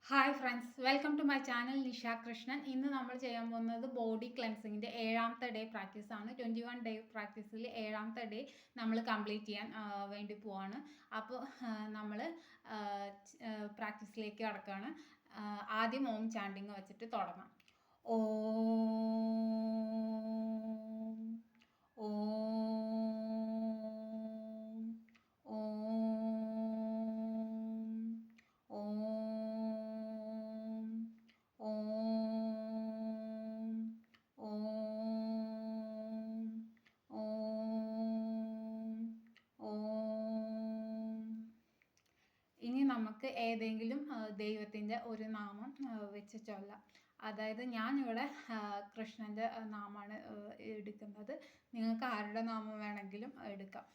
Hi friends, welcome to my channel Nisha Krishnan. ഇന്ന് നമ്മൾ ചെയ്യാൻ പോകുന്നത് ബോഡി ക്ലെൻസിങ്ങിൻ്റെ 7ാമത്തെ ഡേ പ്രാക്ടീസാണ്. 21 ഡേ പ്രാക്ടീസിൽ 7ാമത്തെ ഡേ നമ്മൾ കംപ്ലീറ്റ് ചെയ്യാൻ വേണ്ടി പോവാണ്. അപ്പോൾ നമ്മൾ പ്രാക്ടീസിലേക്ക് കടക്കുകയാണ്. ആദ്യം ഓം ചാണ്ടിങ് വെച്ചിട്ട് തുടങ്ങാം. ഓം ഓം ഇനി നമുക്ക് ഏതെങ്കിലും ദൈവത്തിൻ്റെ ഒരു നാമം വെച്ച് ചൊല്ലാം. അതായത് ഞാനിവിടെ കൃഷ്ണൻ്റെ നാമമാണ് എടുക്കുന്നത്. നിങ്ങൾക്ക് ആരുടെ നാമം വേണമെങ്കിലും എടുക്കാം.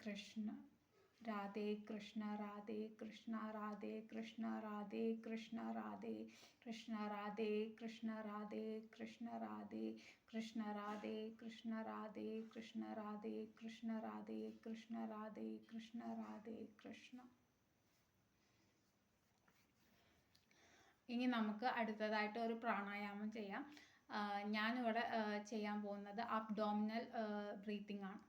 കൃഷ്ണ രാധേ കൃഷ്ണ രാധേ കൃഷ്ണ രാധേ കൃഷ്ണ രാധേ കൃഷ്ണ രാധേ കൃഷ്ണ രാധേ കൃഷ്ണ രാധേ കൃഷ്ണ രാധേ കൃഷ്ണ രാധേ കൃഷ്ണ രാധേ കൃഷ്ണ രാധേ കൃഷ്ണ രാധേ കൃഷ്ണ രാധേ കൃഷ്ണ രാധേ കൃഷ്ണ. ഇനി നമുക്ക് അടുത്തതായിട്ട് ഒരു പ്രാണായാമം ചെയ്യാം. ഞാനിവിടെ ചെയ്യാൻ പോകുന്നത് അബ്ഡോമിനൽ ബ്രീത്തിങ് ആണ്.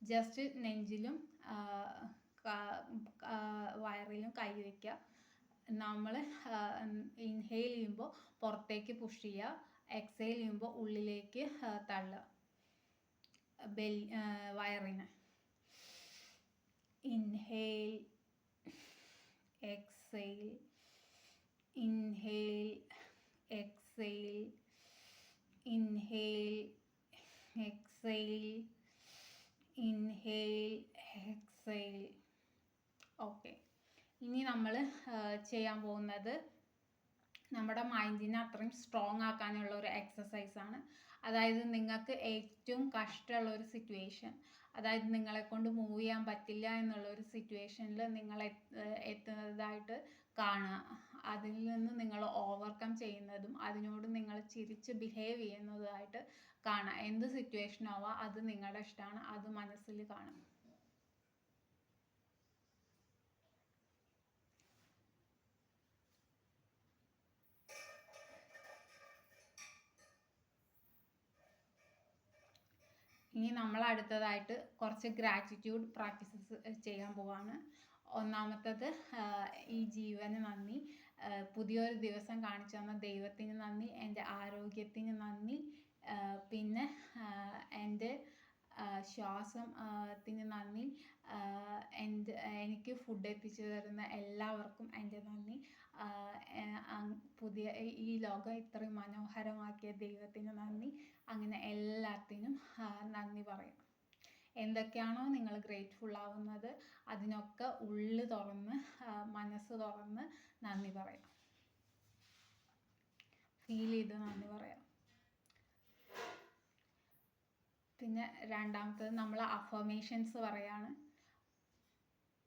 ജസ്റ്റ് നെഞ്ചിലും വയറിലും കൈ വയ്ക്കുക. നമ്മൾ ഇൻഹെയിൽ ചെയ്യുമ്പോൾ പുറത്തേക്ക് പുഷ് ചെയ്യുക, എക്സെയിൽ ചെയ്യുമ്പോൾ ഉള്ളിലേക്ക് തള്ളുക വയറിന്. Inhale, exhale, inhale, exhale, inhale, exhale, inhale, exhale. Okay, ഇനി നമ്മൾ ചെയ്യാൻ പോകുന്നത് നമ്മുടെ മൈൻഡിനെ അത്രയും സ്ട്രോങ് ആക്കാനുള്ള ഒരു എക്സസൈസാണ്. അതായത് നിങ്ങൾക്ക് ഏറ്റവും കഷ്ടമുള്ള ഒരു സിറ്റുവേഷൻ, അതായത് നിങ്ങളെ കൊണ്ട് മൂവ് ചെയ്യാൻ പറ്റില്ല എന്നുള്ളൊരു സിറ്റുവേഷനിൽ നിങ്ങൾ എത്തുന്നതായിട്ട് കാണുക. അതിൽ നിന്ന് നിങ്ങൾ ഓവർകം ചെയ്യുന്നതും അതിനോട് നിങ്ങൾ ചിരിച്ച് ബിഹേവ് ചെയ്യുന്നതുമായിട്ട് കാണുക. എന്ത് സിറ്റുവേഷൻ ആവാം, അത് നിങ്ങളുടെ ഇഷ്ടമാണ്, അത് മനസ്സിൽ കാണും. ഇനി നമ്മൾ അടുത്തതായിട്ട് കുറച്ച് ഗ്രാറ്റിറ്റ്യൂഡ് പ്രാക്ടീസസ് ചെയ്യാൻ പോവാണ്. ഒന്നാമത്തത്, ഈ ജീവന് നന്ദി, പുതിയൊരു ദിവസം കാണിച്ചു തന്ന ദൈവത്തിന് നന്ദി, എൻ്റെ ആരോഗ്യത്തിന് നന്ദി, പിന്നെ എൻ്റെ ശ്വാസത്തിന് നന്ദി, എനിക്ക് ഫുഡ് എത്തിച്ചു തരുന്ന എല്ലാവർക്കും എൻ്റെ നന്ദി, ഈ ലോകം ഇത്രയും മനോഹരമാക്കിയ ദൈവത്തിന് നന്ദി. അങ്ങനെ എല്ലാത്തിനും നന്ദി പറയാം. എന്തൊക്കെയാണോ നിങ്ങൾ ഗ്രേറ്റ്ഫുൾ ആവുന്നത് അതിനൊക്കെ ഉള്ളു തുറന്ന് മനസ്സ് തുറന്ന് നന്ദി പറയാം, ഫീൽ ചെയ്ത് നന്ദി പറയാം. പിന്നെ രണ്ടാമത്തത് നമ്മൾ അഫർമേഷൻസ് പറയാണ്.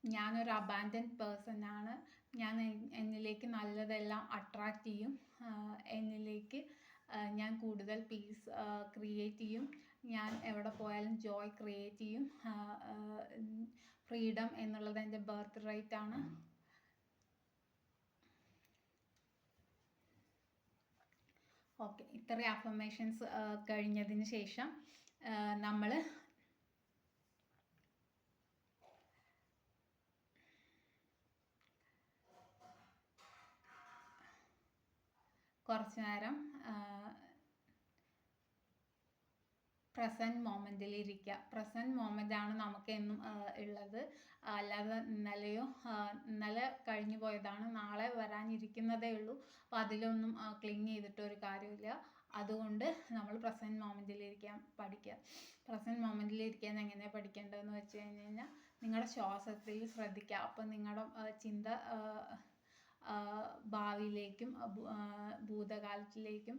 ഞാനൊരു അബാൻഡൻറ്റ് പേഴ്സൺ ആണ്, ഞാൻ എന്നിലേക്ക് നല്ലതെല്ലാം അട്രാക്റ്റ് ചെയ്യും, എന്നിലേക്ക് ഞാൻ കൂടുതൽ പീസ് ക്രിയേറ്റ് ചെയ്യും, ഞാൻ എവിടെ പോയാലും ജോയ് ക്രിയേറ്റ് ചെയ്യും, ഫ്രീഡം എന്നുള്ളത് എൻ്റെ ബർത്ത് റൈറ്റ് ആണ്. ഓക്കെ, ഇത്രയും അഫർമേഷൻസ് കഴിഞ്ഞതിന് ശേഷം നമ്മൾ കുറച്ച് നേരം പ്രസൻറ്റ് മൊമെൻറ്റിൽ ഇരിക്കുക. പ്രസൻറ്റ് മൊമെൻ്റാണ് നമുക്ക് എന്നും ഉള്ളത്. അല്ലാതെ ഇന്നലെ കഴിഞ്ഞു പോയതാണ്, നാളെ വരാനിരിക്കുന്നതേ ഉള്ളൂ. അപ്പോൾ അതിലൊന്നും ക്ലിങ് ചെയ്തിട്ടൊരു കാര്യമില്ല. അതുകൊണ്ട് നമ്മൾ പ്രസൻറ്റ് മൊമെൻറ്റിലിരിക്കാൻ പഠിക്കുക. പ്രസൻറ്റ് മൊമെൻറ്റിലിരിക്കാൻ എങ്ങനെയാണ് പഠിക്കേണ്ടതെന്ന് വെച്ച് കഴിഞ്ഞാൽ, നിങ്ങളുടെ ശ്വാസത്തിൽ ശ്രദ്ധിക്കുക. അപ്പോൾ നിങ്ങളുടെ ചിന്ത ഭാവിയിലേക്കും ഭൂതകാലത്തിലേക്കും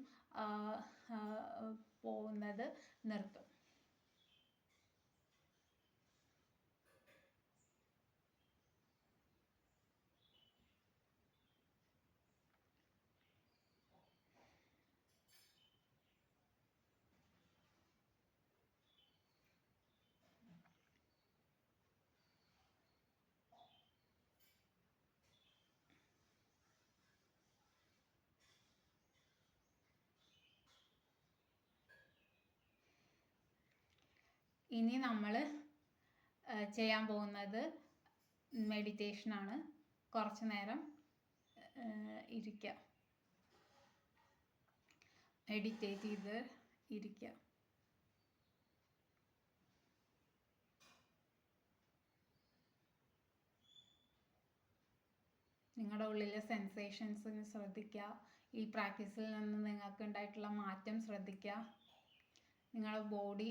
പോകുന്നത് നിർത്തും. ഇനി നമ്മൾ ചെയ്യാൻ പോകുന്നത് മെഡിറ്റേഷനാണ്. കുറച്ച് നേരം ഇരിക്കുക, മെഡിറ്റേറ്റ് ചെയ്ത് ഇരിക്കുക. നിങ്ങളുടെ ഉള്ളിലെ സെൻസേഷൻസിന് ശ്രദ്ധിക്കുക. ഈ പ്രാക്ടീസിൽ നിന്ന് നിങ്ങൾക്ക് ഉണ്ടായിട്ടുള്ള മാറ്റം ശ്രദ്ധിക്കുക. നിങ്ങളുടെ ബോഡി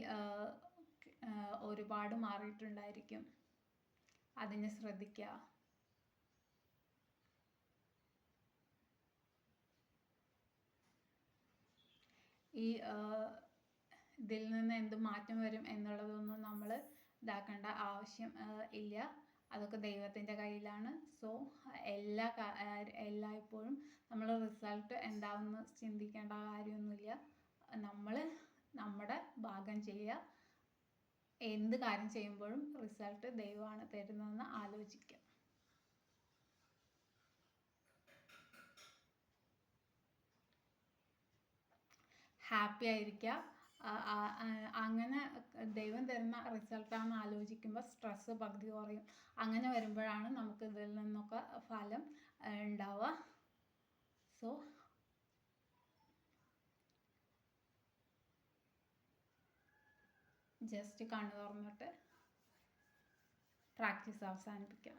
ഒരുപാട് മാറിയിട്ടുണ്ടായിരിക്കും, അതിനെ ശ്രദ്ധിക്കുക. ഈ ഇതിൽ നിന്ന് എന്ത് മാറ്റം വരും എന്നുള്ളതൊന്നും നമ്മൾ ഇതാക്കേണ്ട ആവശ്യം ഇല്ല. അതൊക്കെ ദൈവത്തിൻ്റെ കയ്യിലാണ്. സോ എല്ലായ്പ്പോഴും നമ്മൾ റിസൾട്ട് എന്താണെന്ന് ചിന്തിക്കേണ്ട കാര്യമൊന്നുമില്ല. നമ്മൾ നമ്മുടെ ഭാഗം ചെയ്യുക. എന്ത് കാര്യം ചെയ്യുമ്പോഴും റിസൾട്ട് ദൈവമാണ് തരുന്നതെന്ന് ആലോചിക്കുക. ഹാപ്പി ആയിരിക്കുക. അങ്ങനെ ദൈവം തരുന്ന റിസൾട്ടാണെന്ന് ആലോചിക്കുമ്പോൾ സ്ട്രെസ്സ് പകുതി കുറയും. അങ്ങനെ വരുമ്പോഴാണ് നമുക്ക് ഇതിൽ നിന്നൊക്കെ ഫലം ഉണ്ടാവുക. സോ ജസ്റ്റ് കണ്ണു തുറന്നിട്ട് പ്രാക്ടീസ് അവസാനിപ്പിക്കാം.